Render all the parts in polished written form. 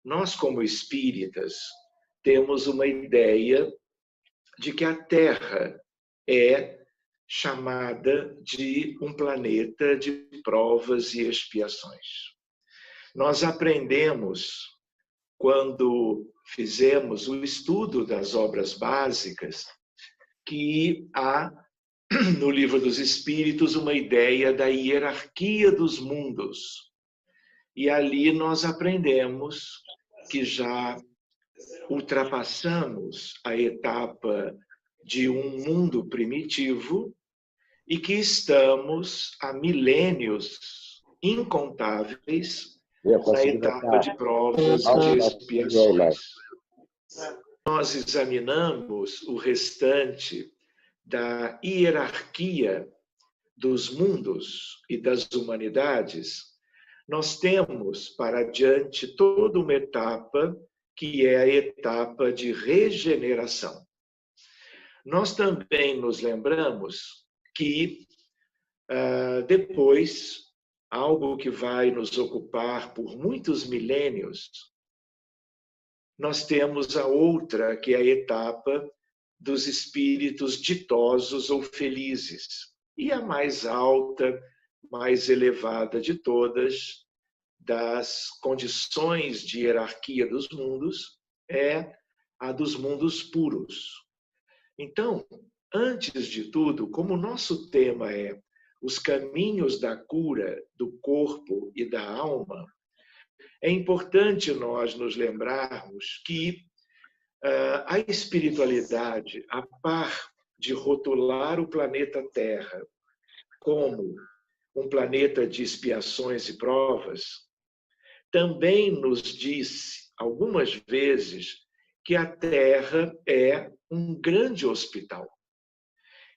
nós como espíritas temos uma ideia de que a Terra é chamada de um planeta de provas e expiações. Nós aprendemos, quando fizemos o estudo das obras básicas, que há no Livro dos Espíritos uma ideia da hierarquia dos mundos. E ali nós aprendemos que já ultrapassamos a etapa de um mundo primitivo e que estamos há milênios incontáveis na etapa de provas e de expiações. Nós examinamos o restante da hierarquia dos mundos e das humanidades. Nós temos para diante toda uma etapa que é a etapa de regeneração. Nós também nos lembramos que depois, algo que vai nos ocupar por muitos milênios, nós temos a outra, que é a etapa dos espíritos ditosos ou felizes. E a mais alta, mais elevada de todas, das condições de hierarquia dos mundos, é a dos mundos puros. Então, antes de tudo, como o nosso tema é os caminhos da cura do corpo e da alma, é importante nós nos lembrarmos que a espiritualidade, a par de rotular o planeta Terra como um planeta de expiações e provas, também nos diz algumas vezes que a Terra é um grande hospital.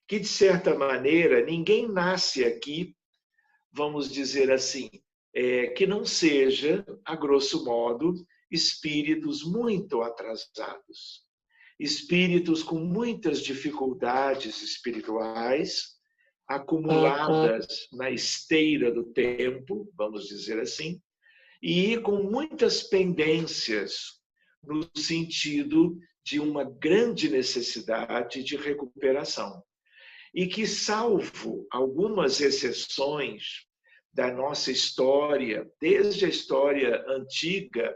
Que, de certa maneira, ninguém nasce aqui, vamos dizer assim, que não seja, a grosso modo, espíritos muito atrasados, espíritos com muitas dificuldades espirituais, acumuladas na esteira do tempo, vamos dizer assim, e com muitas pendências no sentido de uma grande necessidade de recuperação. E que, salvo algumas exceções da nossa história, desde a história antiga,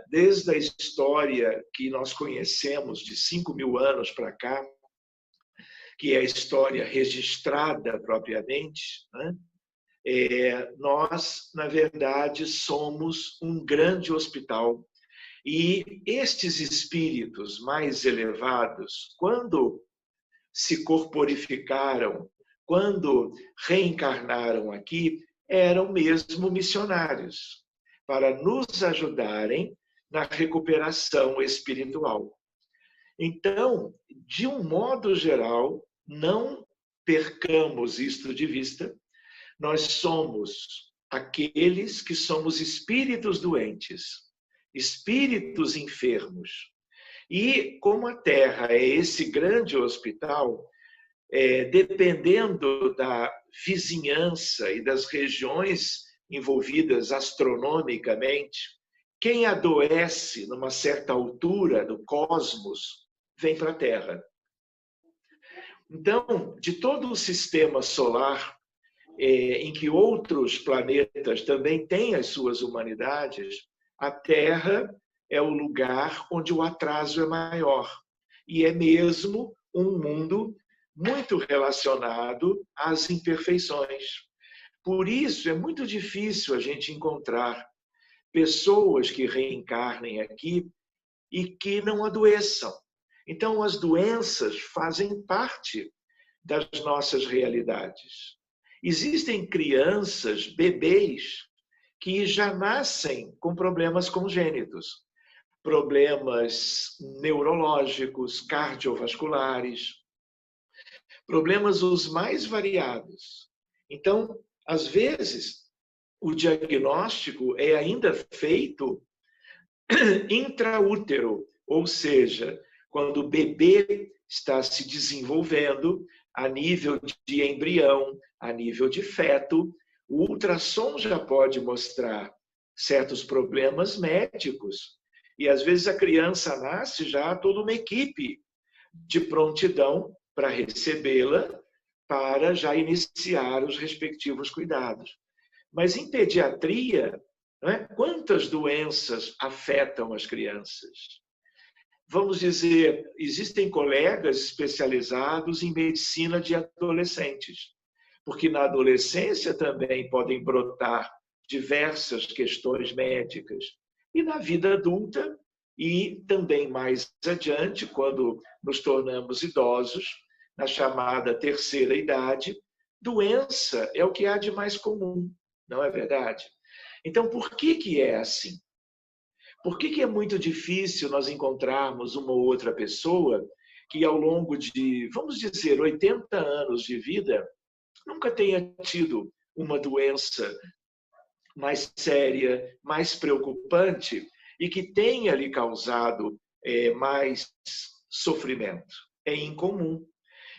desde a história que nós conhecemos de 5.000 anos para cá, que é a história registrada propriamente, né? Nós, na verdade, somos um grande hospital. E estes espíritos mais elevados, quando se corporificaram, quando reencarnaram aqui, eram mesmo missionários, para nos ajudarem na recuperação espiritual. Então, de um modo geral, não percamos isto de vista, nós somos aqueles que somos espíritos doentes, espíritos enfermos. E como a Terra é esse grande hospital, dependendo da vizinhança e das regiões envolvidas astronomicamente, quem adoece numa certa altura do cosmos vem para a Terra. Então, de todo o sistema solar, em que outros planetas também têm as suas humanidades, a Terra é o lugar onde o atraso é maior. E é mesmo um mundo muito relacionado às imperfeições. Por isso, é muito difícil a gente encontrar pessoas que reencarnem aqui e que não adoeçam. Então, as doenças fazem parte das nossas realidades. Existem crianças, bebês, que já nascem com problemas congênitos, problemas neurológicos, cardiovasculares, problemas os mais variados. Então, às vezes, o diagnóstico é ainda feito intraútero, ou seja, quando o bebê está se desenvolvendo a nível de embrião, a nível de feto, o ultrassom já pode mostrar certos problemas médicos E às vezes a criança nasce já toda uma equipe de prontidão para recebê-la, para já iniciar os respectivos cuidados. Mas em pediatria, né, quantas doenças afetam as crianças? Vamos dizer, existem colegas especializados em medicina de adolescentes, porque na adolescência também podem brotar diversas questões médicas. E na vida adulta, e também mais adiante, quando nos tornamos idosos, na chamada terceira idade, doença é o que há de mais comum, não é verdade? Então, por que é assim? Por que é muito difícil nós encontrarmos uma ou outra pessoa que, ao longo de, vamos dizer, 80 anos de vida, nunca tenha tido uma doença mais séria, mais preocupante e que tenha lhe causado mais sofrimento? É incomum.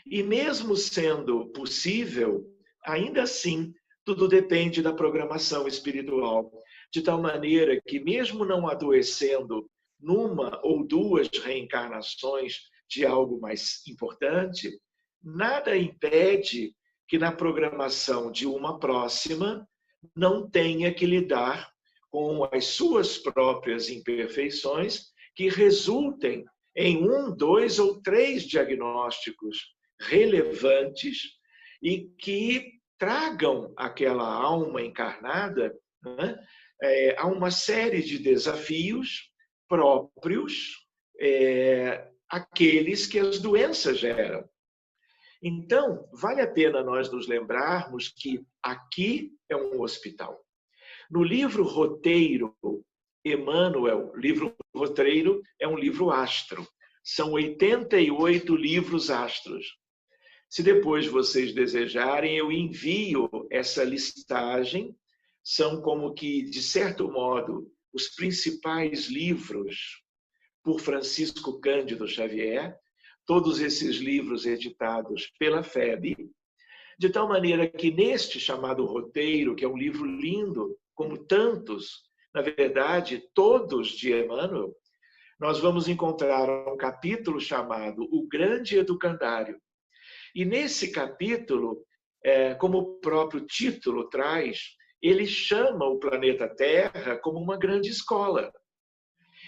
E mesmo sendo possível, ainda assim, tudo depende da programação espiritual, de tal maneira que, mesmo não adoecendo numa ou duas reencarnações de algo mais importante, nada impede que na programação de uma próxima não tenha que lidar com as suas próprias imperfeições que resultem em 1, 2 ou 3 diagnósticos relevantes e que tragam aquela alma encarnada, né, a uma série de desafios próprios, aqueles que as doenças geram. Então, vale a pena nós nos lembrarmos que aqui é um hospital. No livro Roteiro, Emmanuel, livro Roteiro é um livro astro. São 88 livros astros. Se depois vocês desejarem, eu envio essa listagem. São como que, de certo modo, os principais livros por Francisco Cândido Xavier, todos esses livros editados pela FEB, de tal maneira que neste chamado Roteiro, que é um livro lindo, como tantos, na verdade, todos de Emmanuel, nós vamos encontrar um capítulo chamado O Grande Educandário. E nesse capítulo, como o próprio título traz, ele chama o planeta Terra como uma grande escola.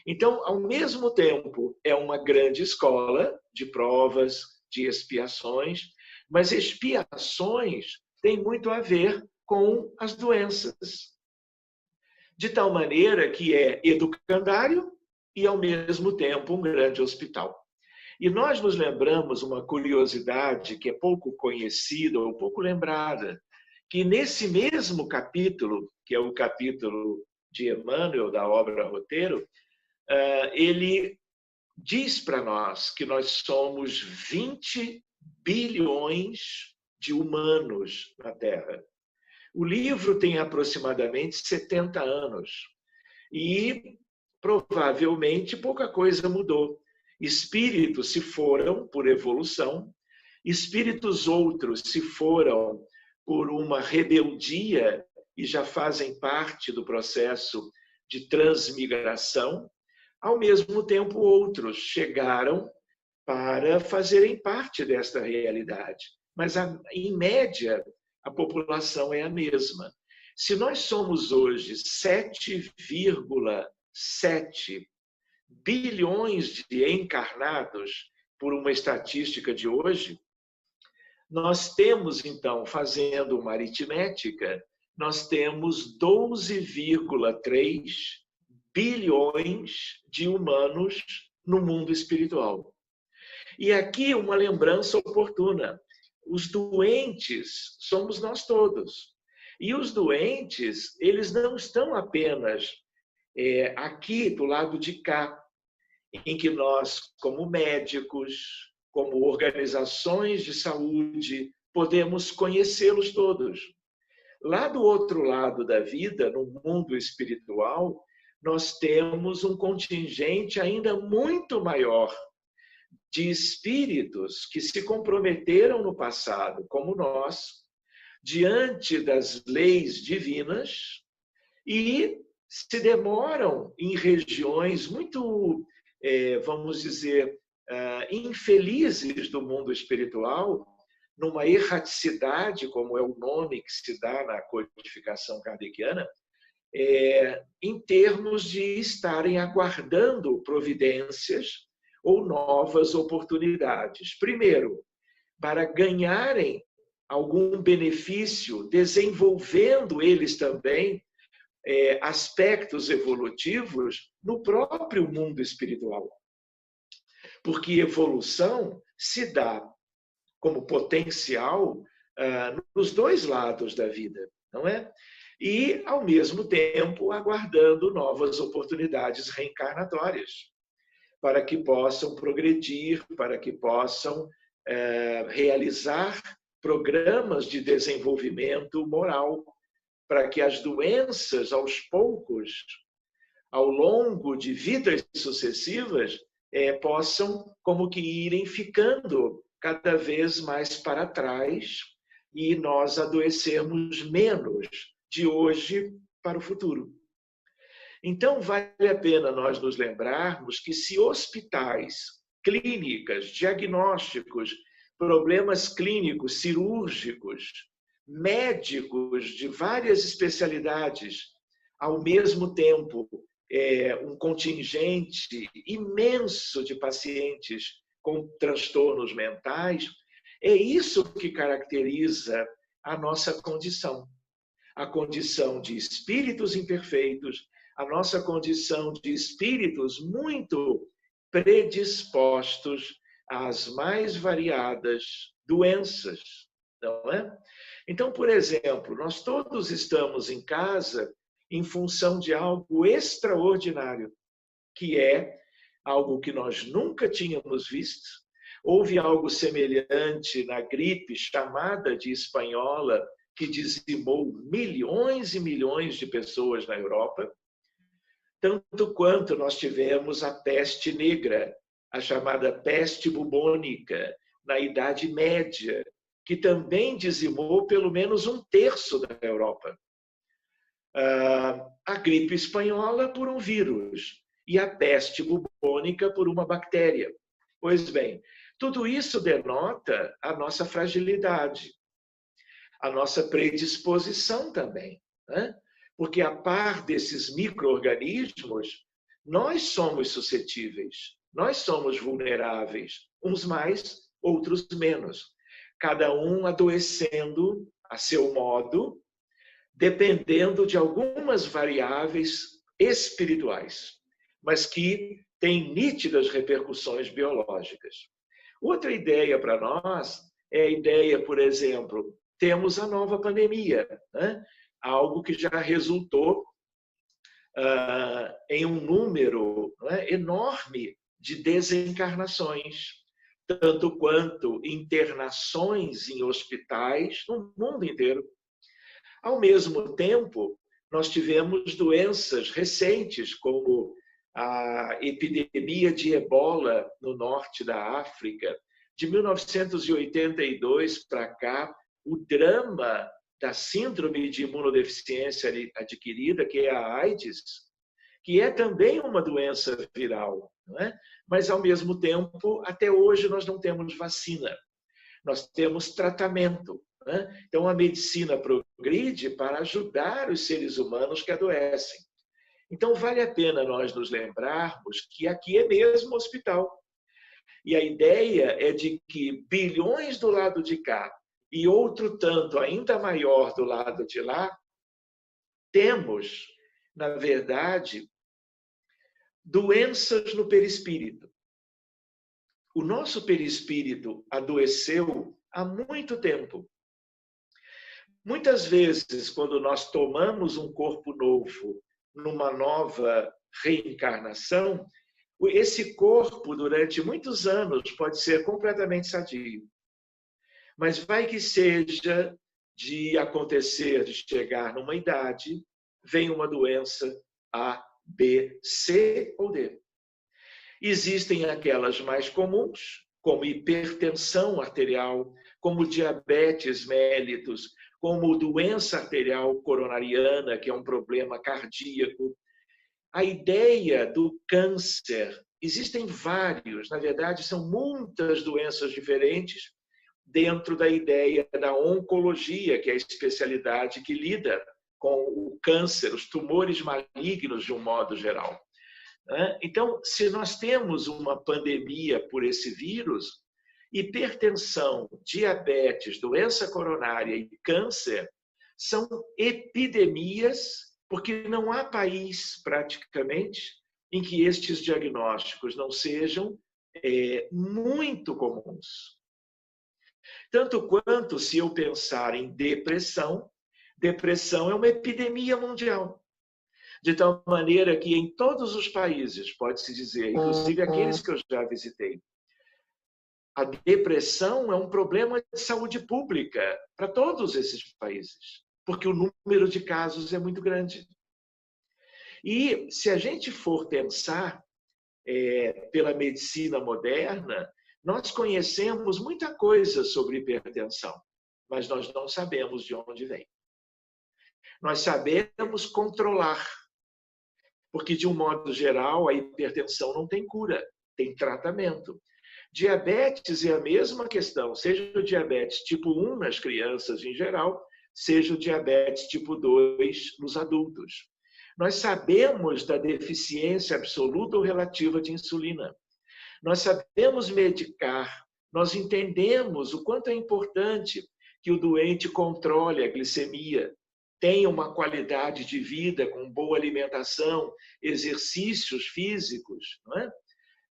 Então, ao mesmo tempo, é uma grande escola de provas, de expiações, mas expiações têm muito a ver com as doenças. De tal maneira que é educandário e, ao mesmo tempo, um grande hospital. E nós nos lembramos uma curiosidade que é pouco conhecida ou pouco lembrada, que nesse mesmo capítulo, que é o capítulo de Emmanuel, da obra Roteiro, ele diz para nós que nós somos 20 bilhões de humanos na Terra. O livro tem aproximadamente 70 anos e provavelmente pouca coisa mudou. Espíritos se foram por evolução, espíritos outros se foram por uma rebeldia e já fazem parte do processo de transmigração. Ao mesmo tempo, outros chegaram para fazerem parte desta realidade. Mas, em média, a população é a mesma. Se nós somos hoje 7,7 bilhões de encarnados, por uma estatística de hoje, nós temos, então, fazendo uma aritmética, nós temos 12,3 bilhões de humanos no mundo espiritual. E aqui uma lembrança oportuna. Os doentes somos nós todos. E os doentes, eles não estão apenas aqui do lado de cá, em que nós, como médicos, como organizações de saúde, podemos conhecê-los todos. Lá do outro lado da vida, no mundo espiritual, nós temos um contingente ainda muito maior de espíritos que se comprometeram no passado, como nós, diante das leis divinas e se demoram em regiões muito, vamos dizer, infelizes do mundo espiritual, numa erraticidade, como é o nome que se dá na codificação kardeciana, em termos de estarem aguardando providências ou novas oportunidades. Primeiro, para ganharem algum benefício, desenvolvendo eles também aspectos evolutivos no próprio mundo espiritual. Porque evolução se dá como potencial nos dois lados da vida, não é? E, ao mesmo tempo, aguardando novas oportunidades reencarnatórias, para que possam progredir, para que possam realizar programas de desenvolvimento moral, para que as doenças, aos poucos, ao longo de vidas sucessivas, possam como que irem ficando cada vez mais para trás e nós adoecermos menos de hoje para o futuro. Então, vale a pena nós nos lembrarmos que se hospitais, clínicas, diagnósticos, problemas clínicos, cirúrgicos, médicos de várias especialidades, ao mesmo tempo, um contingente imenso de pacientes com transtornos mentais, é isso que caracteriza a nossa condição. A condição de espíritos imperfeitos, a nossa condição de espíritos muito predispostos às mais variadas doenças, não é? Então, por exemplo, nós todos estamos em casa em função de algo extraordinário, que é algo que nós nunca tínhamos visto. Houve algo semelhante na gripe chamada de espanhola, que dizimou milhões e milhões de pessoas na Europa, tanto quanto nós tivemos a peste negra, a chamada peste bubônica, na Idade Média, que também dizimou pelo menos 1/3 da Europa. A gripe espanhola por um vírus e a peste bubônica por uma bactéria. Pois bem, tudo isso denota a nossa fragilidade, a nossa predisposição também, né? Porque a par desses micro-organismos, nós somos suscetíveis, nós somos vulneráveis, uns mais, outros menos. Cada um adoecendo a seu modo, dependendo de algumas variáveis espirituais, mas que têm nítidas repercussões biológicas. Outra ideia para nós é a ideia, por exemplo, temos a nova pandemia, né? Algo que já resultou em um número, né, enorme de desencarnações, tanto quanto internações em hospitais no mundo inteiro. Ao mesmo tempo, nós tivemos doenças recentes, como a epidemia de ebola no norte da África. De 1982 para cá, o drama da síndrome de imunodeficiência adquirida, que é a AIDS, que é também uma doença viral, não é? Mas, ao mesmo tempo, até hoje nós não temos vacina. Nós temos tratamento, né? Então, a medicina progride para ajudar os seres humanos que adoecem. Então, vale a pena nós nos lembrarmos que aqui é mesmo hospital. E a ideia é de que bilhões do lado de cá e outro tanto ainda maior do lado de lá, temos, na verdade, doenças no perispírito. O nosso perispírito adoeceu há muito tempo. Muitas vezes, quando nós tomamos um corpo novo, numa nova reencarnação, esse corpo, durante muitos anos, pode ser completamente sadio. Mas vai que seja de acontecer, de chegar numa idade, vem uma doença A, B, C ou D. Existem aquelas mais comuns, como hipertensão arterial, como diabetes mellitus, como doença arterial coronariana, que é um problema cardíaco, a ideia do câncer. Existem vários, na verdade, são muitas doenças diferentes dentro da ideia da oncologia, que é a especialidade que lida com o câncer, os tumores malignos de um modo geral. Então, se nós temos uma pandemia por esse vírus, hipertensão, diabetes, doença coronária e câncer são epidemias, porque não há país, praticamente, em que estes diagnósticos não sejam muito comuns. Tanto quanto, se eu pensar em depressão, depressão é uma epidemia mundial. De tal maneira que em todos os países, pode-se dizer, inclusive aqueles que eu já visitei, a depressão é um problema de saúde pública para todos esses países, porque o número de casos é muito grande. E se a gente for pensar pela medicina moderna, nós conhecemos muita coisa sobre hipertensão, mas nós não sabemos de onde vem. Nós sabemos controlar, porque, de um modo geral, a hipertensão não tem cura, tem tratamento. Diabetes é a mesma questão, seja o diabetes tipo 1 nas crianças em geral, seja o diabetes tipo 2 nos adultos. Nós sabemos da deficiência absoluta ou relativa de insulina. Nós sabemos medicar, nós entendemos o quanto é importante que o doente controle a glicemia, tenha uma qualidade de vida com boa alimentação, exercícios físicos, não é?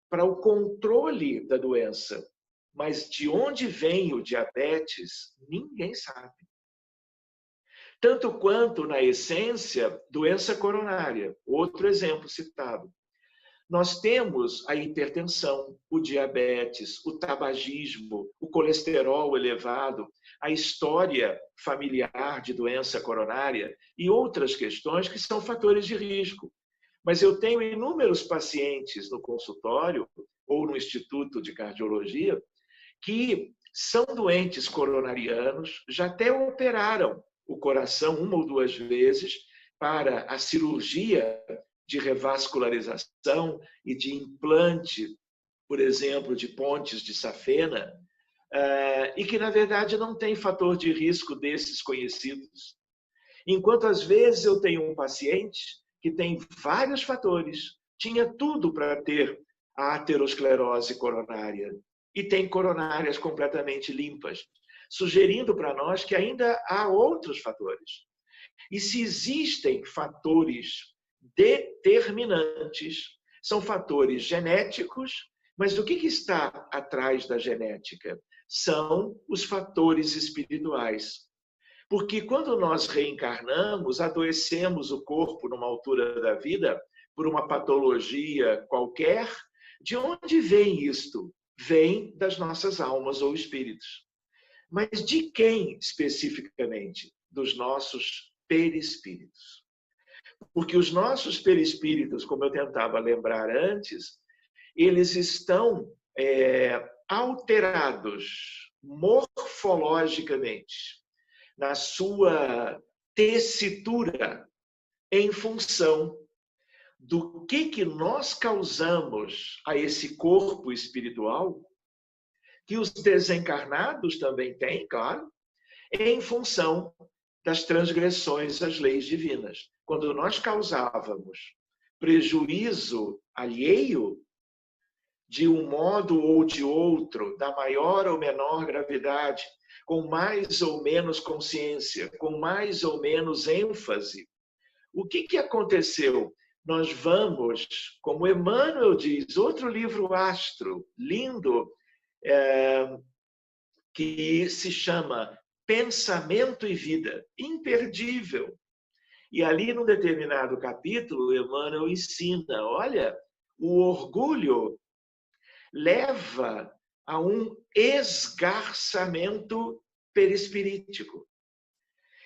Para o controle da doença. Mas de onde vem o diabetes, ninguém sabe. Tanto quanto, na essência, doença coronária, outro exemplo citado. Nós temos a hipertensão, o diabetes, o tabagismo, o colesterol elevado, a história familiar de doença coronária e outras questões que são fatores de risco. Mas eu tenho inúmeros pacientes no consultório ou no Instituto de Cardiologia que são doentes coronarianos, já até operaram o coração 1 ou 2 vezes para a cirurgia de revascularização e de implante, por exemplo, de pontes de safena, e que, na verdade, não tem fator de risco desses conhecidos. Enquanto, às vezes, eu tenho um paciente que tem vários fatores, tinha tudo para ter a aterosclerose coronária e tem coronárias completamente limpas, sugerindo para nós que ainda há outros fatores. E se existem fatores determinantes, são fatores genéticos, mas o que está atrás da genética? São os fatores espirituais. Porque quando nós reencarnamos, adoecemos o corpo numa altura da vida por uma patologia qualquer. De onde vem isto? Vem das nossas almas ou espíritos. Mas de quem especificamente? Dos nossos perispíritos. Porque os nossos perispíritos, como eu tentava lembrar antes, eles estão alterados morfologicamente na sua tessitura em função do que nós causamos a esse corpo espiritual, que os desencarnados também têm, claro, em função das transgressões às leis divinas. Quando nós causávamos prejuízo alheio, de um modo ou de outro, da maior ou menor gravidade, com mais ou menos consciência, com mais ou menos ênfase, o que aconteceu? Nós vamos, como Emmanuel diz, outro livro astro, lindo, que se chama Pensamento e Vida, imperdível. E ali, num determinado capítulo, Emmanuel ensina, olha, o orgulho leva a um esgarçamento perispirítico.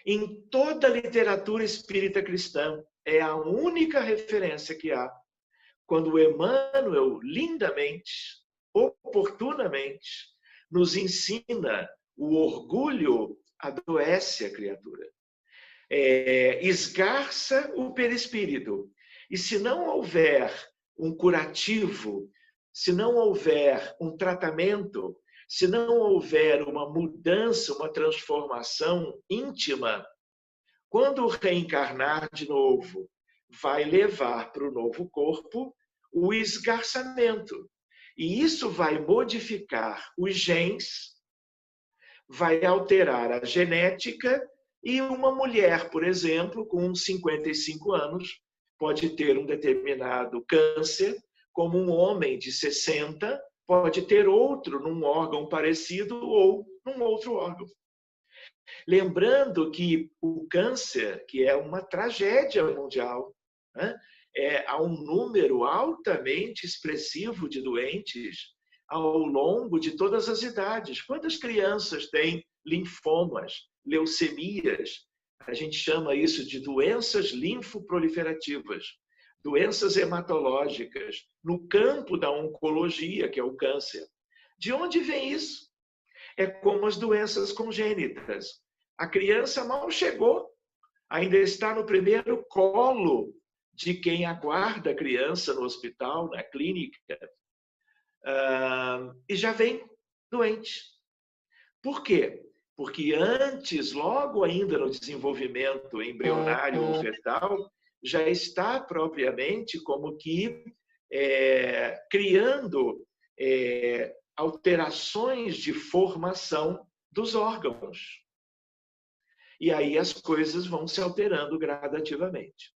Em toda a literatura espírita cristã, é a única referência que há quando Emmanuel, lindamente, oportunamente, nos ensina o orgulho adoece a criatura. Esgarça o perispírito. E se não houver um curativo, se não houver um tratamento, se não houver uma mudança, uma transformação íntima, quando reencarnar de novo, vai levar para o novo corpo o esgarçamento. E isso vai modificar os genes, vai alterar a genética, e uma mulher, por exemplo, com 55 anos, pode ter um determinado câncer, como um homem de 60 pode ter outro num órgão parecido ou num outro órgão. Lembrando que o câncer, que é uma tragédia mundial, né? Há um número altamente expressivo de doentes ao longo de todas as idades. Quantas crianças têm linfomas, leucemias? A gente chama isso de doenças linfoproliferativas, doenças hematológicas, no campo da oncologia, que é o câncer. De onde vem isso? É como as doenças congênitas. A criança mal chegou, ainda está no primeiro colo de quem aguarda a criança no hospital, na clínica, e já vem doente. Por quê? Porque antes, logo ainda no desenvolvimento embrionário ou fetal, já está propriamente como que criando alterações de formação dos órgãos. E aí as coisas vão se alterando gradativamente.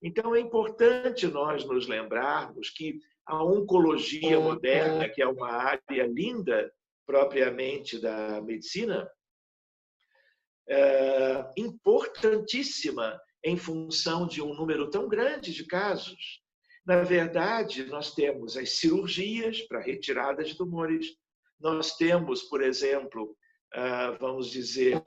Então é importante nós nos lembrarmos que a oncologia moderna, que é uma área linda propriamente da medicina, importantíssima em função de um número tão grande de casos. Na verdade, nós temos as cirurgias para retirada de tumores, nós temos, por exemplo, vamos dizer,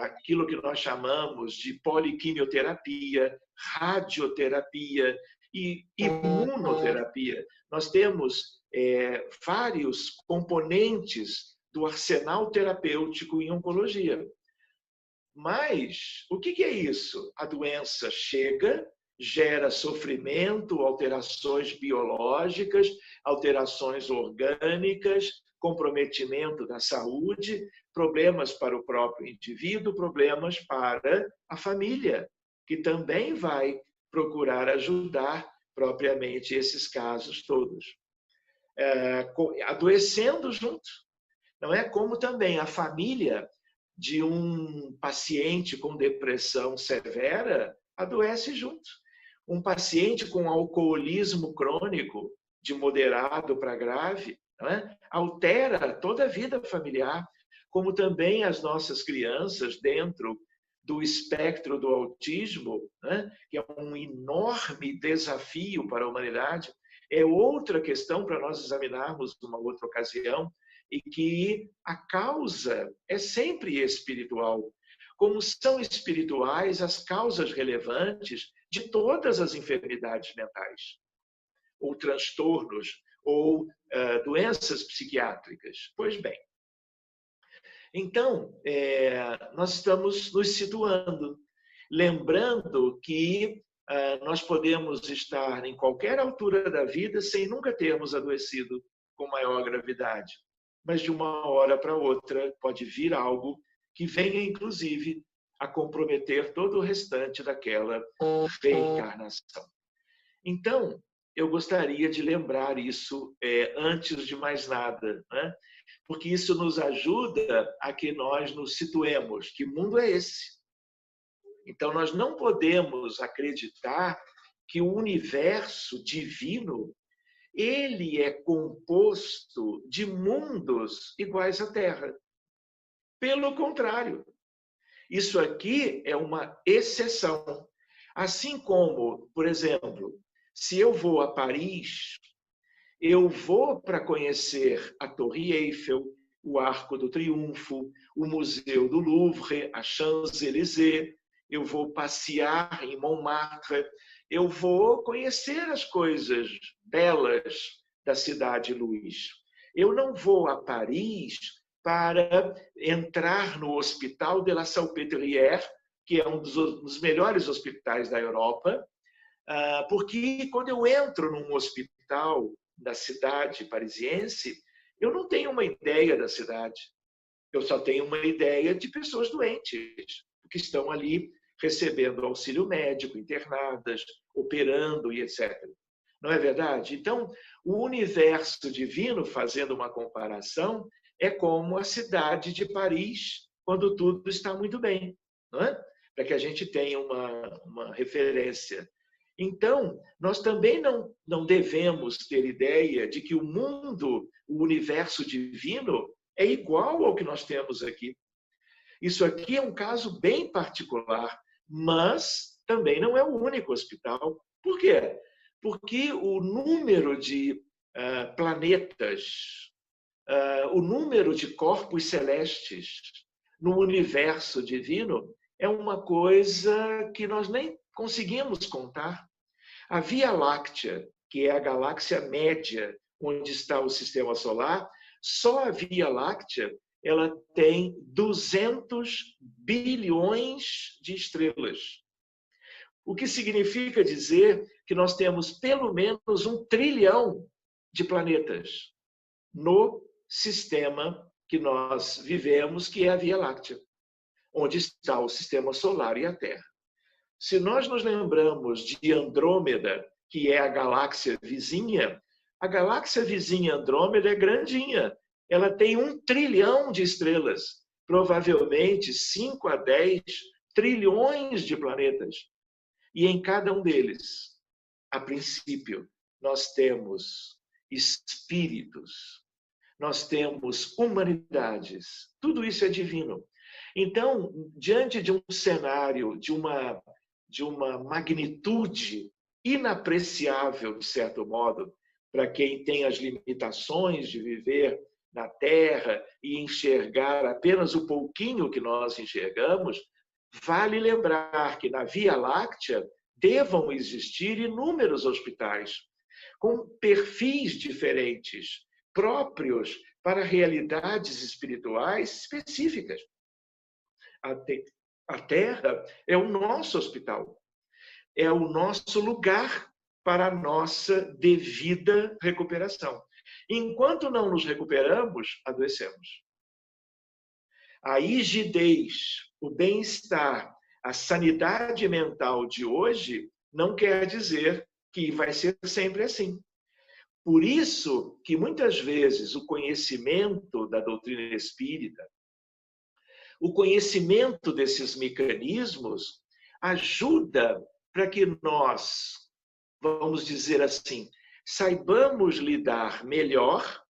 aquilo que nós chamamos de poliquimioterapia, radioterapia e imunoterapia. Nós temos vários componentes do arsenal terapêutico em oncologia. Mas o que é isso? A doença chega, gera sofrimento, alterações biológicas, alterações orgânicas, comprometimento da saúde, problemas para o próprio indivíduo, problemas para a família, que também vai procurar ajudar propriamente esses casos todos. Adoecendo junto. Não é como também a família de um paciente com depressão severa adoece junto. Um paciente com alcoolismo crônico, de moderado para grave, não é? Altera toda a vida familiar, como também as nossas crianças dentro do espectro do autismo, né? Que é um enorme desafio para a humanidade. É outra questão para nós examinarmos numa outra ocasião, e que a causa é sempre espiritual. Como são espirituais as causas relevantes de todas as enfermidades mentais, ou transtornos, ou doenças psiquiátricas. Pois bem, então, nós estamos nos situando, lembrando que nós podemos estar em qualquer altura da vida sem nunca termos adoecido com maior gravidade. Mas de uma hora para outra pode vir algo que venha, inclusive, a comprometer todo o restante daquela reencarnação. Então, eu gostaria de lembrar isso antes de mais nada, né? Porque isso nos ajuda a que nós nos situemos. Que mundo é esse? Então, nós não podemos acreditar que o universo divino ele é composto de mundos iguais à Terra. Pelo contrário, isso aqui é uma exceção. Assim como, por exemplo, se eu vou a Paris, eu vou para conhecer a Torre Eiffel, o Arco do Triunfo, o Museu do Louvre, a Champs-Élysées, eu vou passear em Montmartre, eu vou conhecer as coisas belas da Cidade Luz. Eu não vou a Paris para entrar no Hospital de la Salpêtrière, que é um dos melhores hospitais da Europa, Porque quando eu entro num hospital da cidade parisiense, eu não tenho uma ideia da cidade. Eu só tenho uma ideia de pessoas doentes, que estão ali recebendo auxílio médico, internadas, operando e etc. Não é verdade? Então, o universo divino, fazendo uma comparação, é como a cidade de Paris, quando tudo está muito bem, não é? Para que a gente tenha uma referência. Então, nós também não devemos ter ideia de que o mundo, o universo divino, é igual ao que nós temos aqui. Isso aqui é um caso bem particular, mas também não é o único hospital. Por quê? Porque o número de planetas, o número de corpos celestes no universo divino é uma coisa que nós nem conseguimos contar. A Via Láctea, que é a galáxia média onde está o sistema solar, só a Via Láctea ela tem 200 bilhões de estrelas. O que significa dizer que nós temos pelo menos 1 trilhão de planetas no sistema que nós vivemos, que é a Via Láctea, onde está o sistema solar e a Terra. Se nós nos lembramos de Andrômeda, que é a galáxia vizinha, a galáxia vizinha Andrômeda é grandinha. Ela tem 1 trilhão de estrelas, provavelmente 5 a 10 trilhões de planetas. E em cada um deles, a princípio, nós temos espíritos, nós temos humanidades. Tudo isso é divino. Então, diante de um cenário, de uma magnitude inapreciável, de certo modo, para quem tem as limitações de viver na Terra e enxergar apenas o pouquinho que nós enxergamos, vale lembrar que na Via Láctea devam existir inúmeros hospitais com perfis diferentes, próprios para realidades espirituais específicas. A Terra é o nosso hospital, é o nosso lugar para a nossa devida recuperação. Enquanto não nos recuperamos, adoecemos. A rigidez, o bem-estar, a sanidade mental de hoje não quer dizer que vai ser sempre assim. Por isso que muitas vezes o conhecimento da doutrina espírita, o conhecimento desses mecanismos ajuda para que nós, vamos dizer assim, saibamos lidar melhor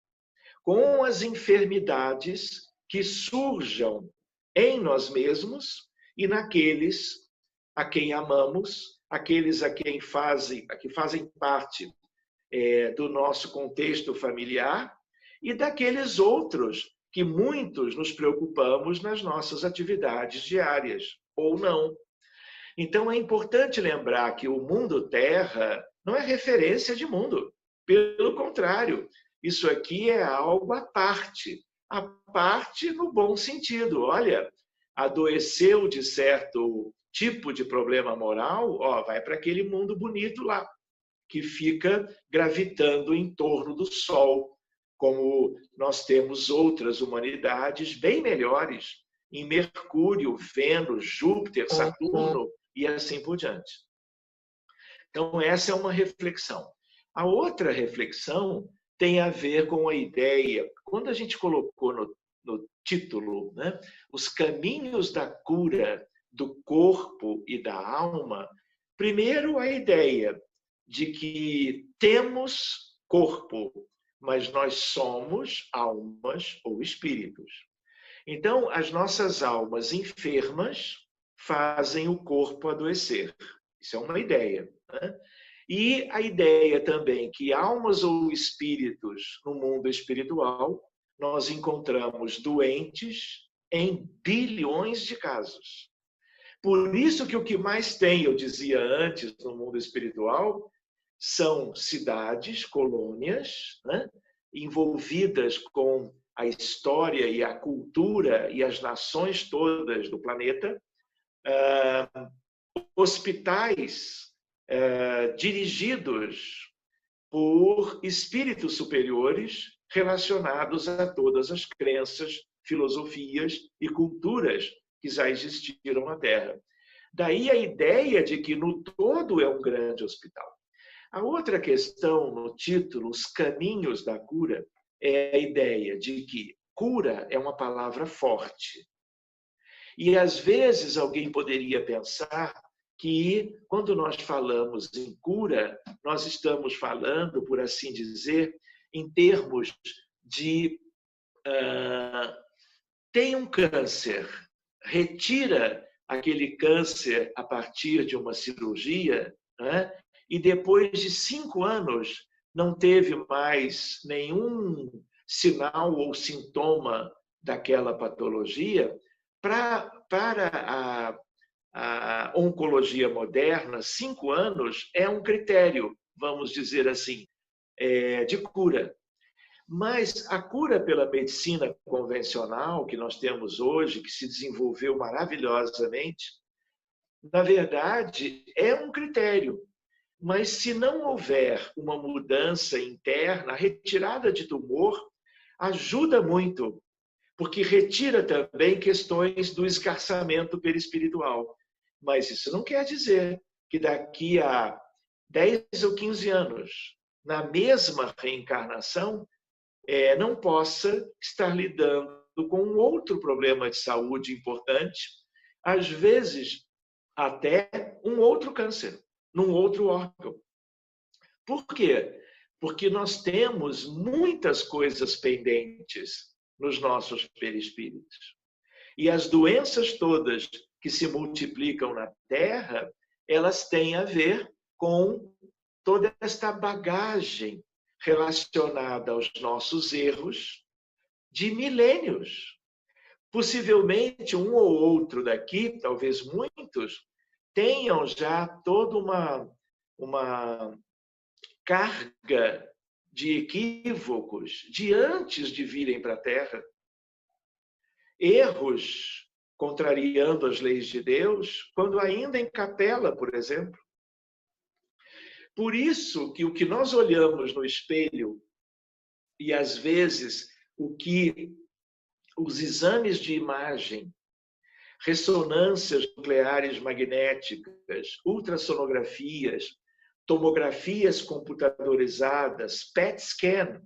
com as enfermidades que surjam em nós mesmos e naqueles a quem amamos, aqueles que fazem parte do nosso contexto familiar e daqueles outros que muitos nos preocupamos nas nossas atividades diárias, ou não. Então, é importante lembrar que o mundo Terra não é referência de mundo. Pelo contrário, isso aqui é algo à parte. À parte no bom sentido. Olha, adoeceu de certo tipo de problema moral, vai para aquele mundo bonito lá, que fica gravitando em torno do Sol, como nós temos outras humanidades bem melhores, em Mercúrio, Vênus, Júpiter, Saturno e assim por diante. Então, essa é uma reflexão. A outra reflexão tem a ver com a ideia, quando a gente colocou no título, né, os caminhos da cura do corpo e da alma, primeiro a ideia de que temos corpo, mas nós somos almas ou espíritos. Então, as nossas almas enfermas fazem o corpo adoecer. Isso é uma ideia, né? E a ideia também que almas ou espíritos no mundo espiritual, nós encontramos doentes em bilhões de casos. Por isso que o que mais tem, eu dizia antes, no mundo espiritual, são cidades, colônias, né, envolvidas com a história e a cultura e as nações todas do planeta, hospitais dirigidos por espíritos superiores relacionados a todas as crenças, filosofias e culturas que já existiram na Terra. Daí a ideia de que no todo é um grande hospital. A outra questão no título, Os Caminhos da Cura, é a ideia de que cura é uma palavra forte. E às vezes alguém poderia pensar que quando nós falamos em cura, nós estamos falando, por assim dizer, em termos de tem um câncer, retira aquele câncer a partir de uma cirurgia, né? E depois de 5 anos não teve mais nenhum sinal ou sintoma daquela patologia. Para a oncologia moderna, 5 anos é um critério, vamos dizer assim, de cura. Mas a cura pela medicina convencional que nós temos hoje, que se desenvolveu maravilhosamente, na verdade, é um critério. Mas se não houver uma mudança interna, a retirada de tumor ajuda muito, porque retira também questões do esgarçamento perispiritual. Mas isso não quer dizer que daqui a 10 ou 15 anos, na mesma reencarnação, não possa estar lidando com um outro problema de saúde importante, às vezes até um outro câncer, num outro órgão. Por quê? Porque nós temos muitas coisas pendentes nos nossos perispíritos. E as doenças todas que se multiplicam na Terra, elas têm a ver com toda esta bagagem relacionada aos nossos erros de milênios. Possivelmente um ou outro daqui, talvez muitos, tenham já toda uma carga de equívocos de antes de virem para a Terra. Erros contrariando as leis de Deus, quando ainda em capela, por exemplo. Por isso que o que nós olhamos no espelho, e às vezes o que os exames de imagem, ressonâncias nucleares magnéticas, ultrassonografias, tomografias computadorizadas, PET scan,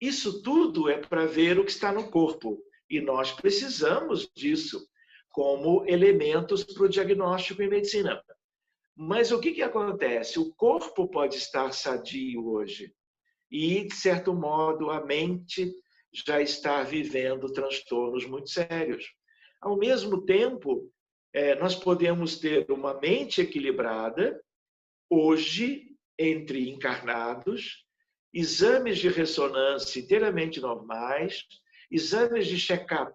isso tudo é para ver o que está no corpo. E nós precisamos disso como elementos para o diagnóstico em medicina. Mas o que acontece? O corpo pode estar sadio hoje e, de certo modo, a mente já está vivendo transtornos muito sérios. Ao mesmo tempo, nós podemos ter uma mente equilibrada, hoje, entre encarnados, exames de ressonância inteiramente normais, exames de check-up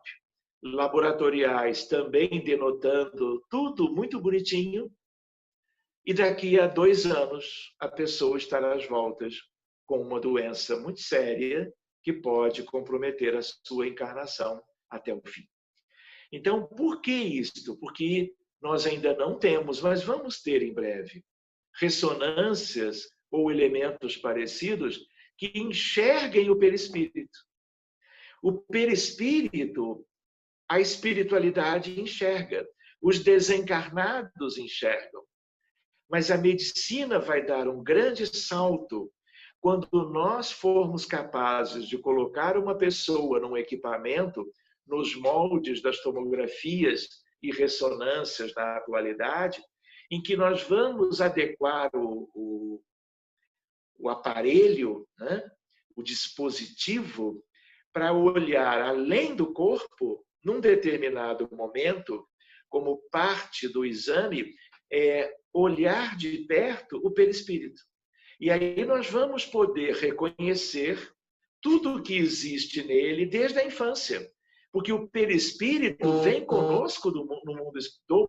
laboratoriais também denotando tudo muito bonitinho, e daqui a 2 anos a pessoa estará às voltas com uma doença muito séria que pode comprometer a sua encarnação até o fim. Então, por que isto? Porque nós ainda não temos, mas vamos ter em breve, ressonâncias ou elementos parecidos que enxerguem o perispírito. O perispírito, a espiritualidade enxerga, os desencarnados enxergam. Mas a medicina vai dar um grande salto quando nós formos capazes de colocar uma pessoa num equipamento nos moldes das tomografias e ressonâncias da atualidade, em que nós vamos adequar o aparelho, né? O dispositivo, para olhar além do corpo, num determinado momento, como parte do exame, olhar de perto o perispírito. E aí nós vamos poder reconhecer tudo o que existe nele desde a infância. Porque o perispírito vem conosco do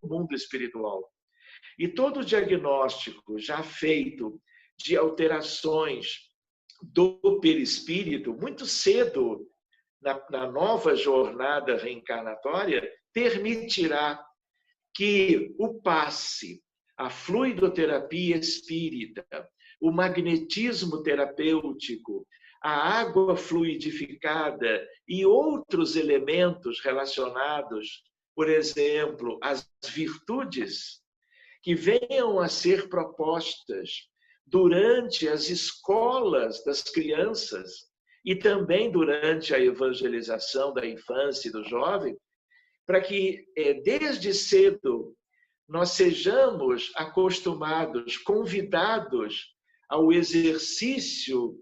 mundo espiritual. E todo o diagnóstico já feito de alterações do perispírito, muito cedo na nova jornada reencarnatória, permitirá que o passe a fluidoterapia espírita, o magnetismo terapêutico, a água fluidificada e outros elementos relacionados, por exemplo, às virtudes, que venham a ser propostas durante as escolas das crianças e também durante a evangelização da infância e do jovem, para que desde cedo nós sejamos acostumados, convidados ao exercício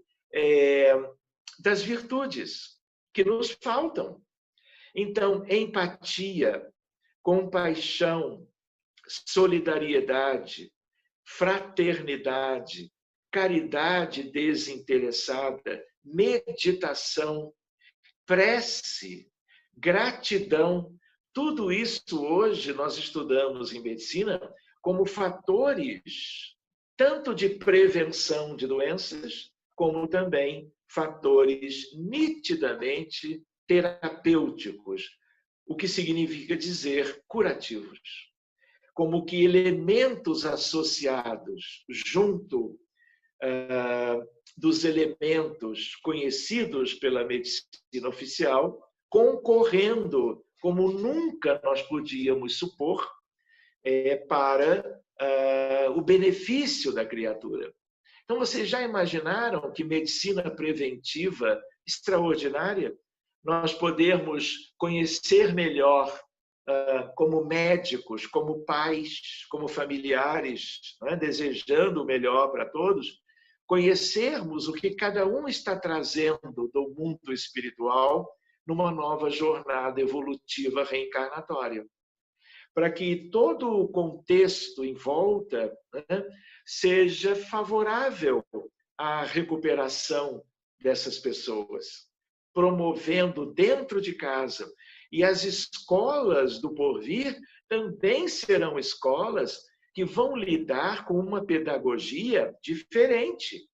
das virtudes que nos faltam. Então, empatia, compaixão, solidariedade, fraternidade, caridade desinteressada, meditação, prece, gratidão, tudo isso hoje nós estudamos em medicina como fatores tanto de prevenção de doenças, como também fatores nitidamente terapêuticos, o que significa dizer curativos. Como que elementos associados junto dos elementos conhecidos pela medicina oficial, concorrendo como nunca nós podíamos supor para o benefício da criatura. Então, vocês já imaginaram que medicina preventiva extraordinária? Nós podermos conhecer melhor como médicos, como pais, como familiares, desejando o melhor para todos, conhecermos o que cada um está trazendo do mundo espiritual numa nova jornada evolutiva reencarnatória. Para que todo o contexto em volta seja favorável à recuperação dessas pessoas, promovendo dentro de casa. E as escolas do porvir também serão escolas que vão lidar com uma pedagogia diferente,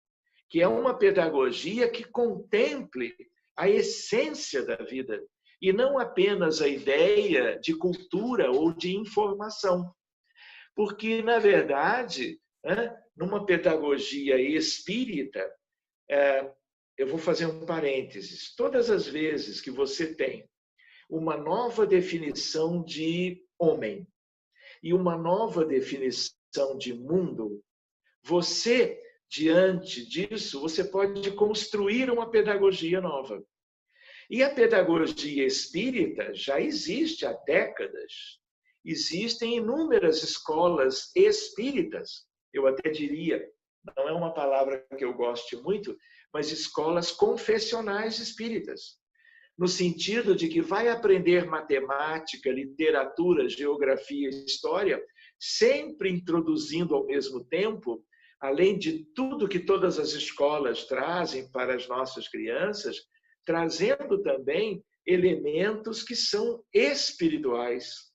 que é uma pedagogia que contemple a essência da vida, e não apenas a ideia de cultura ou de informação. Porque, na verdade, numa pedagogia espírita, eu vou fazer um parênteses, todas as vezes que você tem uma nova definição de homem e uma nova definição de mundo, você, diante disso, você pode construir uma pedagogia nova. E a pedagogia espírita já existe há décadas. Existem inúmeras escolas espíritas, eu até diria, não é uma palavra que eu goste muito, mas escolas confessionais espíritas, no sentido de que vai aprender matemática, literatura, geografia e história, sempre introduzindo ao mesmo tempo, além de tudo que todas as escolas trazem para as nossas crianças, trazendo também elementos que são espirituais,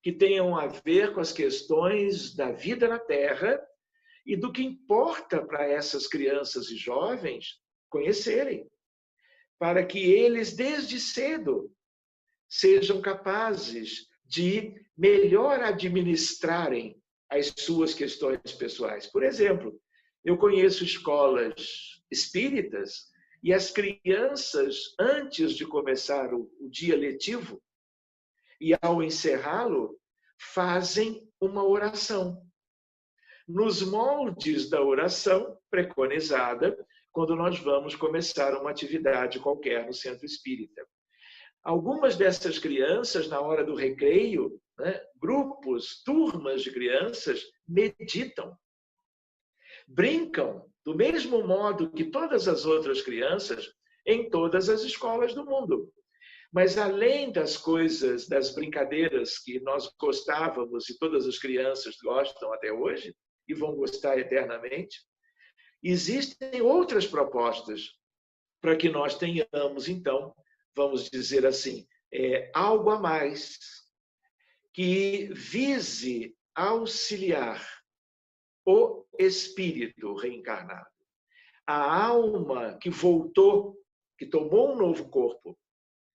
que tenham a ver com as questões da vida na Terra e do que importa para essas crianças e jovens conhecerem, para que eles, desde cedo, sejam capazes de melhor administrarem as suas questões pessoais. Por exemplo, eu conheço escolas espíritas e as crianças, antes de começar o dia letivo, e ao encerrá-lo, fazem uma oração. Nos moldes da oração preconizada, quando nós vamos começar uma atividade qualquer no centro espírita. Algumas dessas crianças, na hora do recreio, grupos, turmas de crianças, meditam. Brincam do mesmo modo que todas as outras crianças em todas as escolas do mundo. Mas além das coisas, das brincadeiras que nós gostávamos e todas as crianças gostam até hoje e vão gostar eternamente, existem outras propostas para que nós tenhamos, então, vamos dizer assim, algo a mais que vise auxiliar o espírito reencarnado, a alma que voltou, que tomou um novo corpo,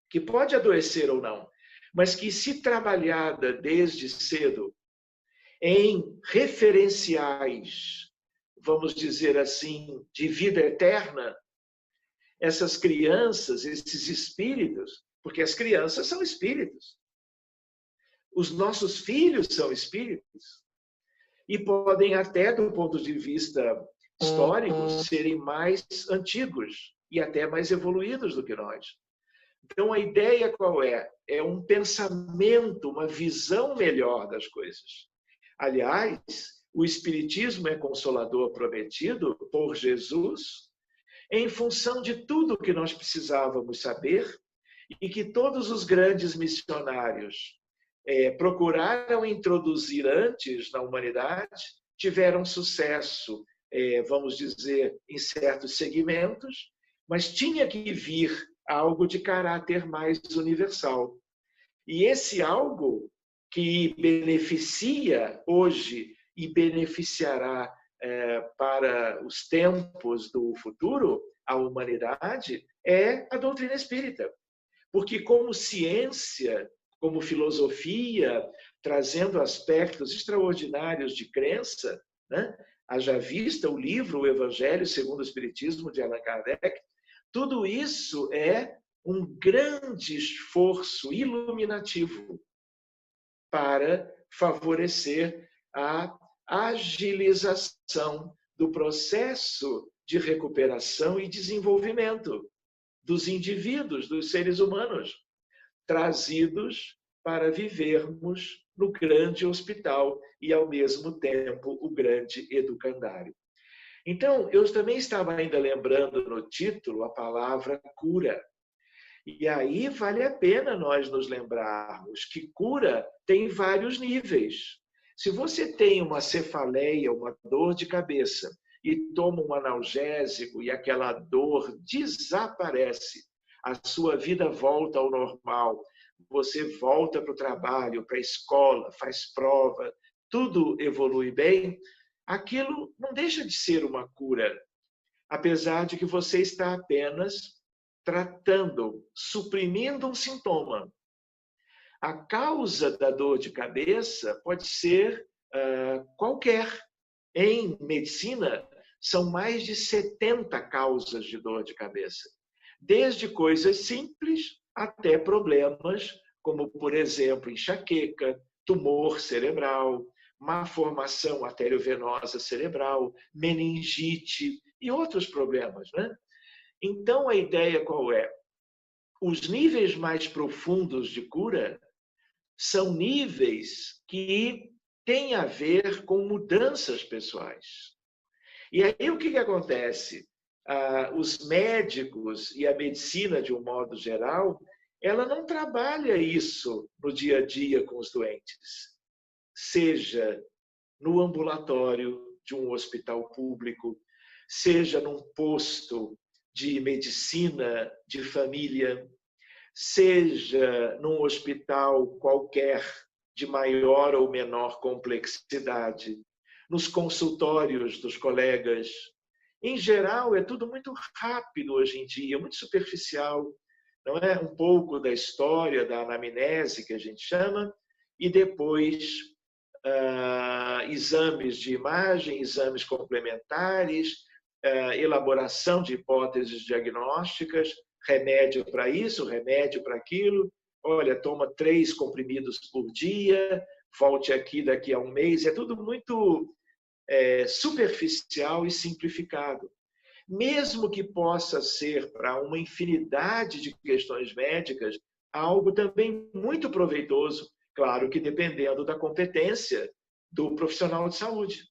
que pode adoecer ou não, mas que, se trabalhada desde cedo, em referenciais, vamos dizer assim, de vida eterna, essas crianças, esses espíritos, porque as crianças são espíritos, os nossos filhos são espíritos, e podem até, do ponto de vista histórico, serem mais antigos e até mais evoluídos do que nós. Então, a ideia qual é? É um pensamento, uma visão melhor das coisas. Aliás, o Espiritismo é consolador prometido por Jesus em função de tudo que nós precisávamos saber e que todos os grandes missionários procuraram introduzir antes na humanidade, tiveram sucesso, vamos dizer, em certos segmentos, mas tinha que vir algo de caráter mais universal. E esse algo que beneficia hoje e beneficiará para os tempos do futuro a humanidade é a doutrina espírita. Porque como ciência, como filosofia, trazendo aspectos extraordinários de crença, né? Haja vista o livro O Evangelho segundo o Espiritismo, de Allan Kardec, tudo isso é um grande esforço iluminativo para favorecer a agilização do processo de recuperação e desenvolvimento dos indivíduos, dos seres humanos, trazidos para vivermos no grande hospital e, ao mesmo tempo, o grande educandário. Então, eu também estava ainda lembrando no título a palavra cura. E aí vale a pena nós nos lembrarmos que cura tem vários níveis. Se você tem uma cefaleia, uma dor de cabeça, e toma um analgésico e aquela dor desaparece, a sua vida volta ao normal, você volta para o trabalho, para a escola, faz prova, tudo evolui bem, aquilo não deixa de ser uma cura, apesar de que você está apenas tratando, suprimindo um sintoma. A causa da dor de cabeça pode ser qualquer. Em medicina, são mais de 70 causas de dor de cabeça. Desde coisas simples até problemas, como, por exemplo, enxaqueca, tumor cerebral, má formação arteriovenosa cerebral, meningite e outros problemas, né? Então, a ideia qual é? Os níveis mais profundos de cura são níveis que têm a ver com mudanças pessoais. E aí, o que acontece? Os médicos e a medicina, de um modo geral, ela não trabalha isso no dia a dia com os doentes. Seja no ambulatório de um hospital público, seja num posto de medicina de família, seja num hospital qualquer de maior ou menor complexidade, nos consultórios dos colegas. Em geral, é tudo muito rápido hoje em dia, muito superficial, não é? Um pouco da história, da anamnese, que a gente chama, e depois exames de imagem, exames complementares, elaboração de hipóteses diagnósticas, remédio para isso, remédio para aquilo. Olha, toma 3 comprimidos por dia, volte aqui daqui a um mês. É tudo muito superficial e simplificado. Mesmo que possa ser, para uma infinidade de questões médicas, algo também muito proveitoso, claro que dependendo da competência do profissional de saúde,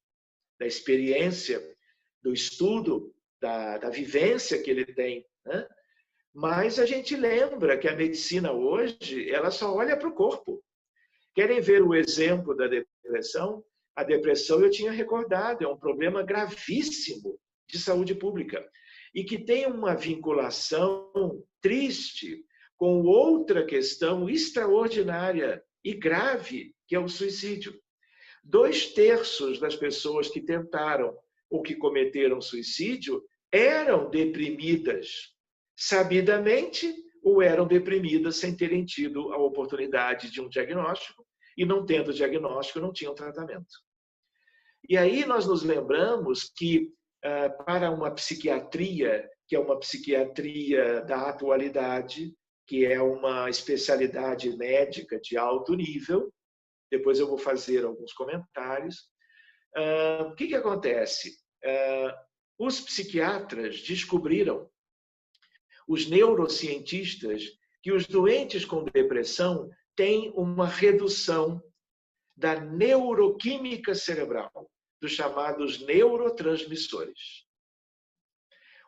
da experiência, do estudo, da vivência que ele tem, né? Mas a gente lembra que a medicina hoje, ela só olha para o corpo. Querem ver o exemplo da depressão? A depressão, eu tinha recordado, é um problema gravíssimo de saúde pública e que tem uma vinculação triste com outra questão extraordinária e grave, que é o suicídio. 2/3 das pessoas que tentaram ou que cometeram suicídio eram deprimidas sabidamente ou eram deprimidas sem terem tido a oportunidade de um diagnóstico e não tendo diagnóstico, não tinham tratamento. E aí nós nos lembramos que, para uma psiquiatria, que é uma psiquiatria da atualidade, que é uma especialidade médica de alto nível, depois eu vou fazer alguns comentários, o que acontece? Os psiquiatras descobriram, os neurocientistas, que os doentes com depressão têm uma redução da neuroquímica cerebral, dos chamados neurotransmissores.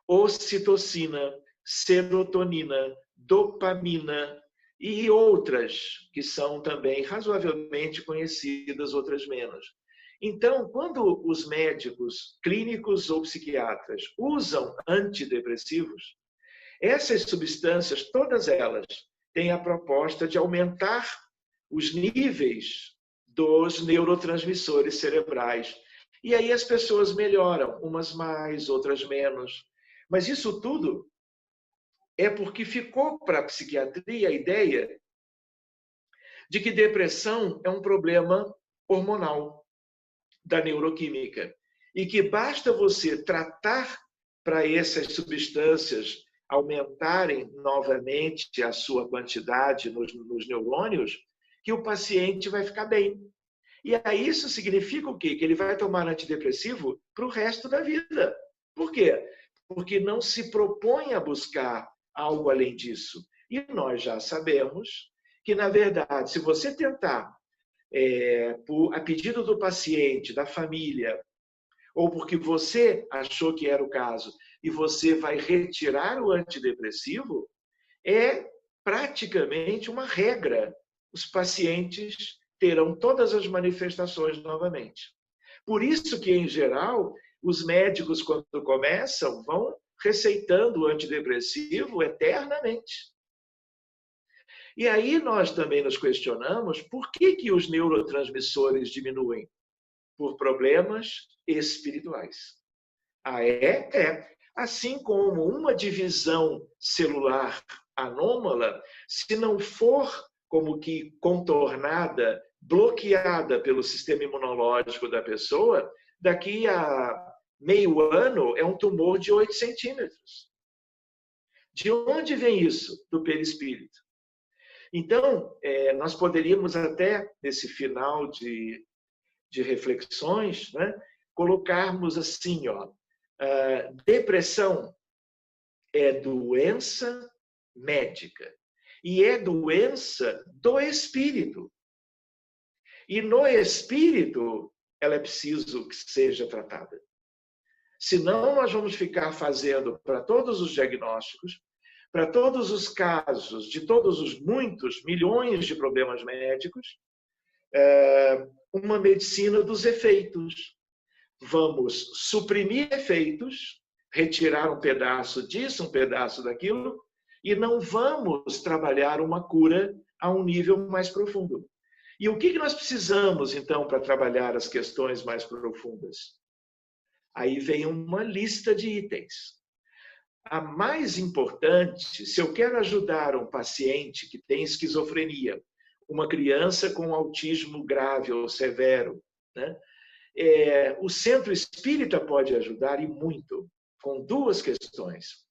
Ocitocina, serotonina, dopamina e outras que são também razoavelmente conhecidas, outras menos. Então, quando os médicos clínicos ou psiquiatras usam antidepressivos, essas substâncias, todas elas, têm a proposta de aumentar os níveis dos neurotransmissores cerebrais. E aí as pessoas melhoram, umas mais, outras menos. Mas isso tudo é porque ficou para a psiquiatria a ideia de que depressão é um problema hormonal da neuroquímica e que basta você tratar para essas substâncias aumentarem novamente a sua quantidade nos neurônios, que o paciente vai ficar bem. E aí isso significa o quê? Que ele vai tomar antidepressivo para o resto da vida. Por quê? Porque não se propõe a buscar algo além disso. E nós já sabemos que, na verdade, se você tentar, a pedido do paciente, da família, ou porque você achou que era o caso, e você vai retirar o antidepressivo, é praticamente uma regra. Os pacientes terão todas as manifestações novamente. Por isso que, em geral, os médicos, quando começam, vão receitando o antidepressivo eternamente. E aí nós também nos questionamos por que os neurotransmissores diminuem? Por problemas espirituais. É. Assim como uma divisão celular anômala, se não for como que contornada, bloqueada pelo sistema imunológico da pessoa, daqui a meio ano é um tumor de 8 centímetros. De onde vem isso? Do perispírito. Então, nós poderíamos até, nesse final de reflexões, né, colocarmos assim, depressão é doença médica e é doença do espírito. E no espírito ela é preciso que seja tratada. Senão nós vamos ficar fazendo para todos os diagnósticos, para todos os casos, de todos os muitos, milhões de problemas médicos, uma medicina dos efeitos. Vamos suprimir efeitos, retirar um pedaço disso, um pedaço daquilo, e não vamos trabalhar uma cura a um nível mais profundo. E o que nós precisamos, então, para trabalhar as questões mais profundas? Aí vem uma lista de itens. A mais importante, se eu quero ajudar um paciente que tem esquizofrenia, uma criança com autismo grave ou severo, né? O centro espírita pode ajudar e muito, com duas questões.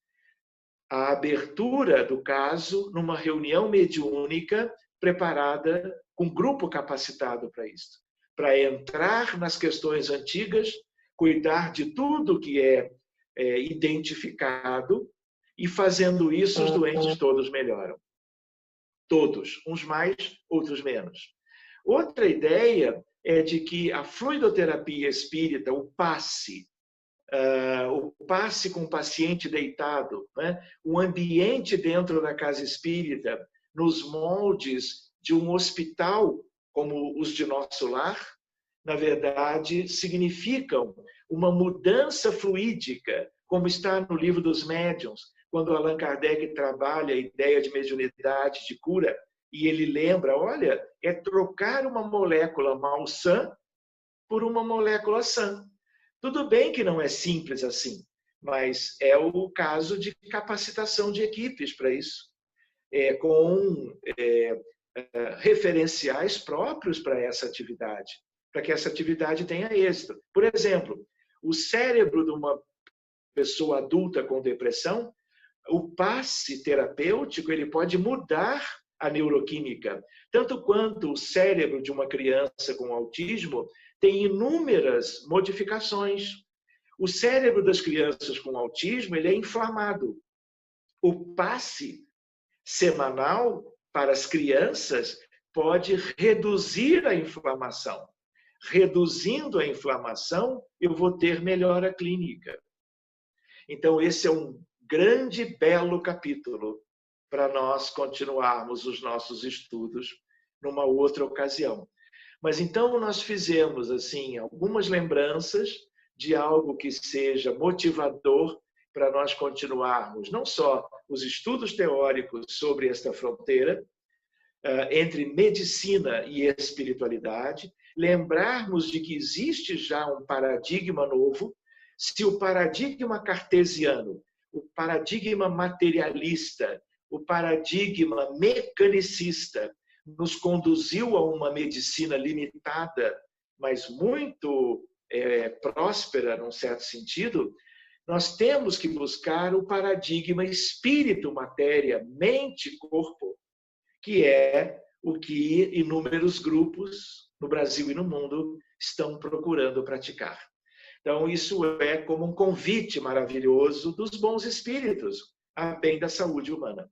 A abertura do caso numa reunião mediúnica preparada com um grupo capacitado para isso. Para entrar nas questões antigas, cuidar de tudo que é identificado e fazendo isso os doentes todos melhoram. Todos, uns mais, outros menos. Outra ideia é de que a fluidoterapia espírita, o passe com o paciente deitado, né? O ambiente dentro da casa espírita, nos moldes de um hospital como os de nosso lar, na verdade, significam uma mudança fluídica, como está no livro dos médiuns, quando Allan Kardec trabalha a ideia de mediunidade, de cura, e ele lembra, olha, é trocar uma molécula malsã por uma molécula sã. Tudo bem que não é simples assim, mas é o caso de capacitação de equipes para isso. Com referenciais próprios para essa atividade, para que essa atividade tenha êxito. Por exemplo, o cérebro de uma pessoa adulta com depressão, o passe terapêutico ele pode mudar a neuroquímica, tanto quanto o cérebro de uma criança com autismo tem inúmeras modificações. O cérebro das crianças com autismo ele é inflamado. O passe semanal para as crianças pode reduzir a inflamação. Reduzindo a inflamação, eu vou ter melhora clínica. Então, esse é um grande, belo capítulo para nós continuarmos os nossos estudos numa outra ocasião. Mas então nós fizemos assim algumas lembranças de algo que seja motivador para nós continuarmos não só os estudos teóricos sobre esta fronteira entre medicina e espiritualidade, lembrarmos de que existe já um paradigma novo. Se o paradigma cartesiano, o paradigma materialista, o paradigma mecanicista nos conduziu a uma medicina limitada, mas muito próspera, num certo sentido, nós temos que buscar o paradigma espírito, matéria, mente, corpo, que é o que inúmeros grupos no Brasil e no mundo estão procurando praticar. Então, isso é como um convite maravilhoso dos bons espíritos a bem da saúde humana.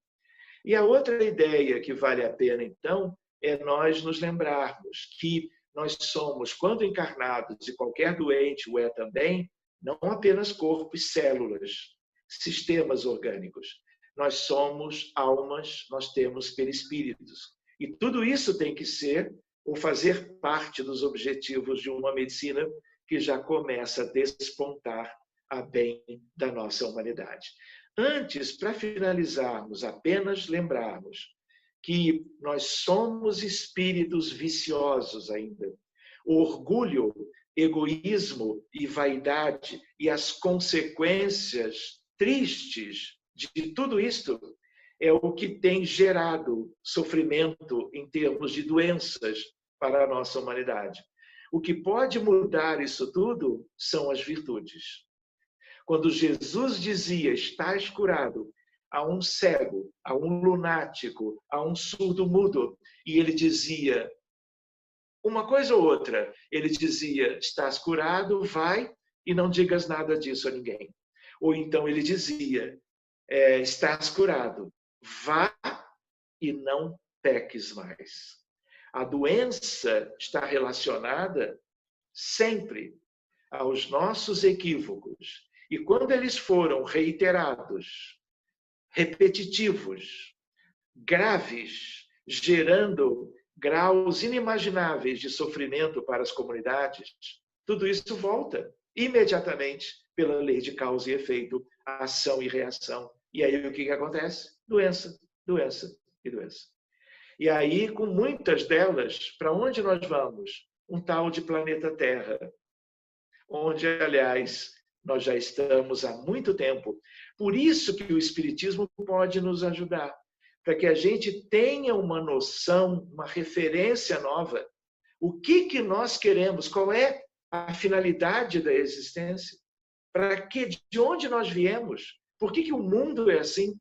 E a outra ideia que vale a pena, então, é nós nos lembrarmos que nós somos, quando encarnados, e qualquer doente o é também, não apenas corpo e células, sistemas orgânicos. Nós somos almas, nós temos perispíritos. E tudo isso tem que ser ou fazer parte dos objetivos de uma medicina que já começa a despontar a bem da nossa humanidade. Antes, para finalizarmos, apenas lembrarmos que nós somos espíritos viciosos ainda. O orgulho, egoísmo e vaidade e as consequências tristes de tudo isto é o que tem gerado sofrimento em termos de doenças para a nossa humanidade. O que pode mudar isso tudo são as virtudes. Quando Jesus dizia, estás curado, a um cego, a um lunático, a um surdo-mudo, e ele dizia uma coisa ou outra, ele dizia, estás curado, vai e não digas nada disso a ninguém. Ou então ele dizia, estás curado, vá e não peques mais. A doença está relacionada sempre aos nossos equívocos. E quando eles foram reiterados, repetitivos, graves, gerando graus inimagináveis de sofrimento para as comunidades, tudo isso volta imediatamente pela lei de causa e efeito, ação e reação. E aí o que acontece? Doença, doença e doença. E aí, com muitas delas, para onde nós vamos? Um tal de planeta Terra, onde, aliás, nós já estamos há muito tempo. Por isso que o Espiritismo pode nos ajudar, para que a gente tenha uma noção, uma referência nova. O que nós queremos? Qual é a finalidade da existência? Para que, de onde nós viemos? Por que o mundo é assim?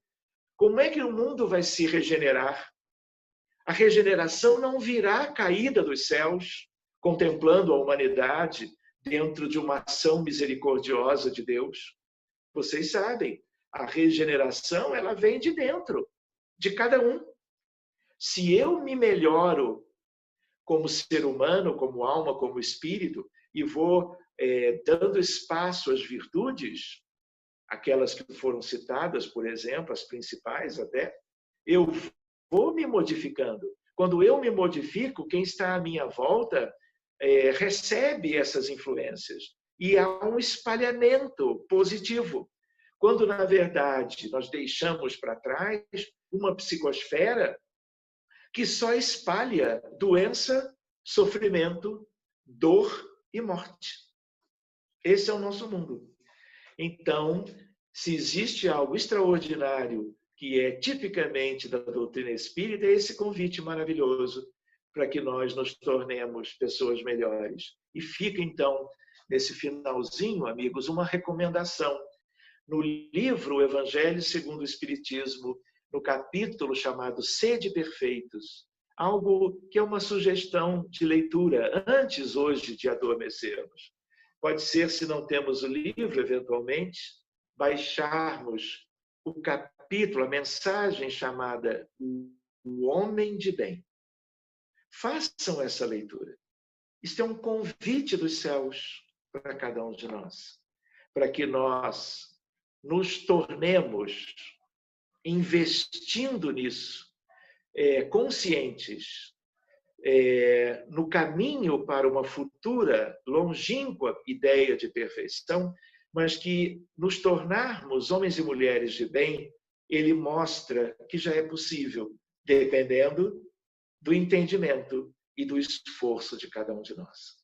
Como é que o mundo vai se regenerar? A regeneração não virá caída dos céus, contemplando a humanidade dentro de uma ação misericordiosa de Deus. Vocês sabem, a regeneração ela vem de dentro, de cada um. Se eu me melhoro como ser humano, como alma, como espírito, e vou dando espaço às virtudes, aquelas que foram citadas, por exemplo, as principais até, eu vou me modificando. Quando eu me modifico, quem está à minha volta recebe essas influências. E há um espalhamento positivo. Quando, na verdade, nós deixamos para trás uma psicosfera que só espalha doença, sofrimento, dor e morte. Esse é o nosso mundo. Então, se existe algo extraordinário que é tipicamente da doutrina espírita, é esse convite maravilhoso para que nós nos tornemos pessoas melhores. E fica, então, nesse finalzinho, amigos, uma recomendação. No livro O Evangelho segundo o Espiritismo, no capítulo chamado Sede Perfeitos, algo que é uma sugestão de leitura antes hoje de adormecermos. Pode ser, se não temos o livro, eventualmente, baixarmos o capítulo, a mensagem chamada O Homem de Bem. Façam essa leitura. Isto é um convite dos céus para cada um de nós, para que nós nos tornemos, investindo nisso, conscientes, no caminho para uma futura longínqua ideia de perfeição, mas que nos tornarmos homens e mulheres de bem, ele mostra que já é possível, dependendo do entendimento e do esforço de cada um de nós.